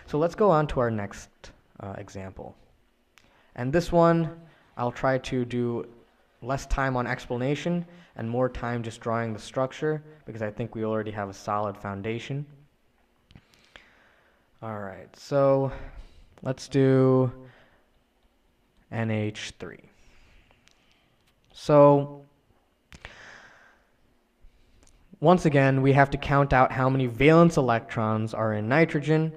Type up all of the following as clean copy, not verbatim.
So let's go on to our next example. And this one, I'll try to do less time on explanation and more time just drawing the structure because I think we already have a solid foundation. All right, so let's do NH3. So once again, we have to count out how many valence electrons are in nitrogen.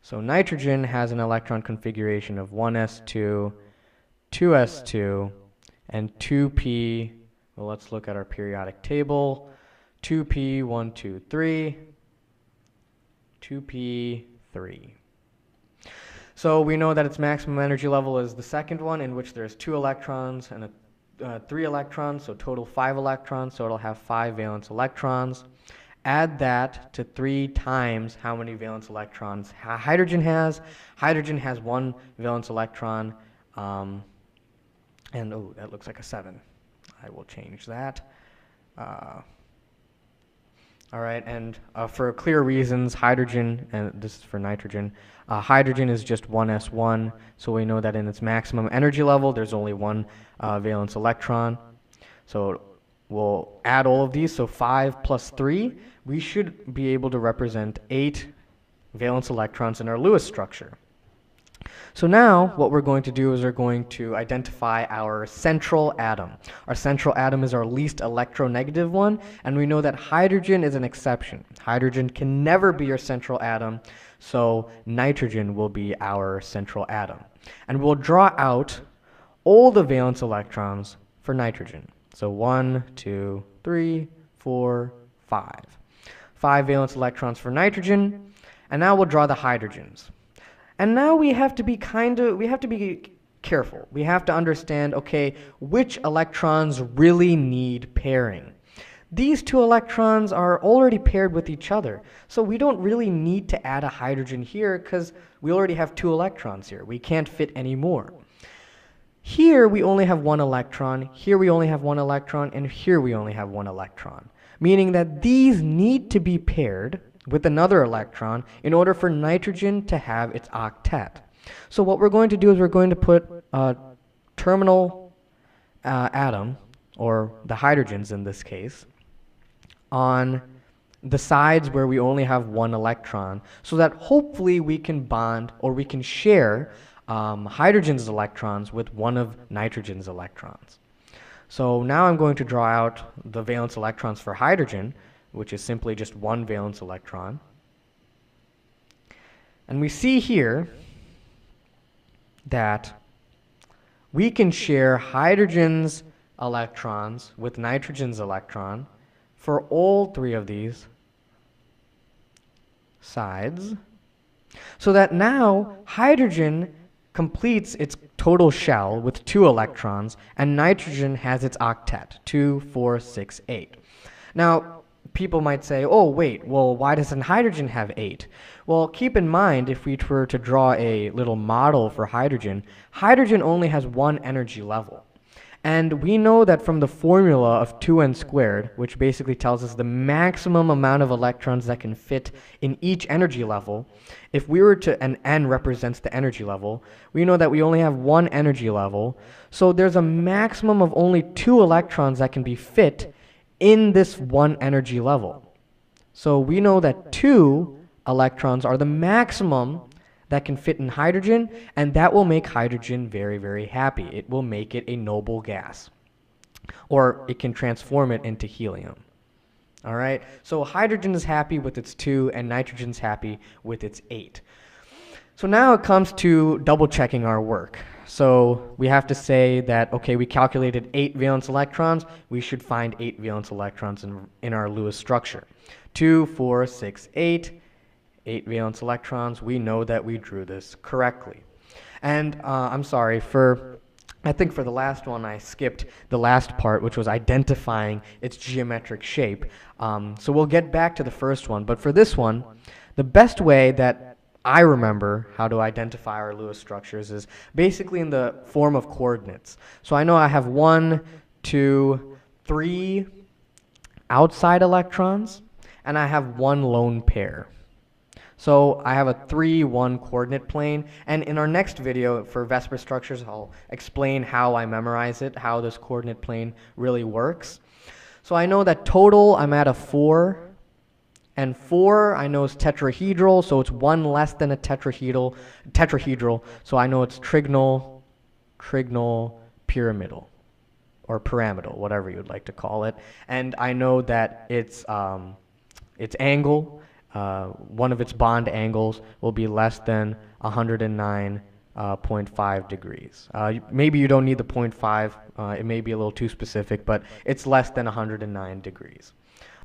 So nitrogen has an electron configuration of 1s2, 2s2, and 2p. Well, let's look at our periodic table. 2p, 1, 2, 3. 2p, 3. So we know that its maximum energy level is the second one, in which there's 2 electrons and 3 electrons, so total 5 electrons, so it'll have 5 valence electrons. Add that to 3 times how many valence electrons hydrogen has. Hydrogen has 1 valence electron, and oh, that looks like a 7. I will change that. All right, and for clear reasons, hydrogen, and this is for nitrogen, hydrogen is just 1s1, so we know that in its maximum energy level, there's only 1 valence electron. So we'll add all of these, so 5 plus 3, we should be able to represent 8 valence electrons in our Lewis structure. So now what we're going to do is we're going to identify our central atom. Our central atom is our least electronegative one, and we know that hydrogen is an exception. Hydrogen can never be your central atom, so nitrogen will be our central atom. And we'll draw out all the valence electrons for nitrogen. So 1, 2, 3, 4, 5. 5 valence electrons for nitrogen, and now we'll draw the hydrogens. And now we have to be careful. We have to understand, okay, which electrons really need pairing. These 2 electrons are already paired with each other, so we don't really need to add a hydrogen here because we already have 2 electrons here. We can't fit any more. Here we only have 1 electron, here we only have 1 electron, and here we only have 1 electron, meaning that these need to be paired with another electron in order for nitrogen to have its octet. So what we're going to do is we're going to put a terminal atom, or the hydrogens in this case, on the sides where we only have 1 electron, so that hopefully we can bond or we can share hydrogen's electrons with one of nitrogen's electrons. So now I'm going to draw out the valence electrons for hydrogen, which is simply just 1 valence electron. And we see here that we can share hydrogen's electrons with nitrogen's electron for all 3 of these sides, so that now hydrogen completes its total shell with 2 electrons, and nitrogen has its octet, 2, 4, 6, 8. Now, people might say, oh, wait, well, why doesn't hydrogen have 8? Well, keep in mind, if we were to draw a little model for hydrogen, hydrogen only has 1 energy level. And we know that from the formula of 2n squared, which basically tells us the maximum amount of electrons that can fit in each energy level, if we were to, and n represents the energy level, we know that we only have 1 energy level, so there's a maximum of only 2 electrons that can be fit in this 1 energy level. So we know that 2 electrons are the maximum that can fit in hydrogen, and that will make hydrogen very, very happy. It will make it a noble gas, or it can transform it into helium. All right, so hydrogen is happy with its 2, and nitrogen's happy with its 8. So now it comes to double checking our work. So we have to say that, okay, we calculated 8 valence electrons. We should find 8 valence electrons in our Lewis structure. 2, 4, 6, 8. 8 valence electrons. We know that we drew this correctly. And I'm sorry, I think for the last one I skipped the last part, which was identifying its geometric shape. So we'll get back to the first one. But for this one, the best way that I remember how to identify our Lewis structures is basically in the form of coordinates. So I know I have 1, 2, 3 outside electrons, and I have 1 lone pair. So I have a 3, 1 coordinate plane, and in our next video for VSEPR structures, I'll explain how I memorize it, how this coordinate plane really works. So I know that total I'm at a 4, and 4 I know is tetrahedral, so it's 1 less than a tetrahedral, so I know it's trigonal, pyramidal, or pyramidal, whatever you would like to call it. And I know that its angle, one of its bond angles, will be less than 109.5 degrees. Maybe you don't need the 0.5. It may be a little too specific, but it's less than 109 degrees.